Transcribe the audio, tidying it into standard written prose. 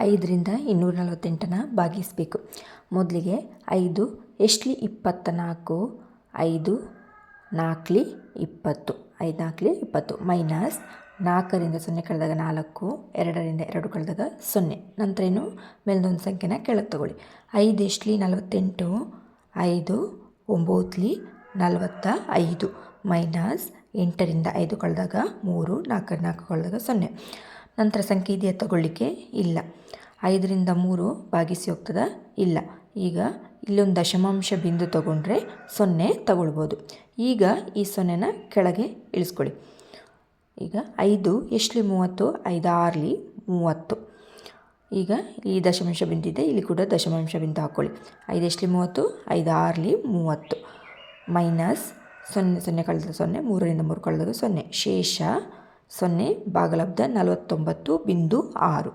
5ರಿಂದ 248ನ ಭಾಗಿಸಬೇಕು. ಮೊದಲಿಗೆ 5 ಎಷ್ಟಲಿ 24, 5 4ಲಿ 20, 5 4ಲಿ 20 ಮೈನಸ್ 4ರಿಂದ 0 ಕಳೆದಾಗ 4, 2ರಿಂದ 2 ಕಳೆದಾಗ 0. ನಂತರ ಏನು ಮೇಲ್ದೊಂದು ಸಂಖ್ಯೆನ ಕೆಳಗೆ ತಗೊಳ್ಳಿ. 5 ಎಷ್ಟಲಿ 48, 5 9ಲಿ 45 ಮೈನಸ್ 8ರಿಂದ 5 ಕಳೆದಾಗ 3, 4ರಿಂದ 4 ಕಳೆದಾಗ 0. ನಂತರ ಸಂಖ್ಯೆ ಇದೆಯಾ ತಗೊಳ್ಳಿಕ್ಕೆ? ಇಲ್ಲ. 5ರಿಂದ 3 ಭಾಗಿಸಿ ಹೋಗ್ತದ? ಇಲ್ಲ. ಈಗ ಇಲ್ಲೊಂದು ದಶಮಾಂಶ ಬಿಂದು ತಗೊಂಡ್ರೆ 0 ತಗೊಳ್ಬೋದು. ಈಗ ಈ 0ನ ಕೆಳಗೆ ಇಳಿಸ್ಕೊಳ್ಳಿ. ಈಗ 5 ಎಷ್ಟಲಿ 30, 5 6ಲಿ 30. ಈಗ ಈ ದಶಮಾಂಶ ಬಿಂದು ಇದೆ, ಇಲ್ಲಿ ಕೂಡ ದಶಮಾಂಶ ಬಿಂದು ಹಾಕ್ಕೊಳ್ಳಿ. 5 ಎಷ್ಟಲಿ 30, 5 6ಲಿ 30 ಮೈನಸ್ 0 0 ಕಳೆದ 0, 3ರಿಂದ 3 ಕಳೆದಾಗ 0. ಶೇಷ 0 ಭಾಗಲಬ್ಧ 49.6.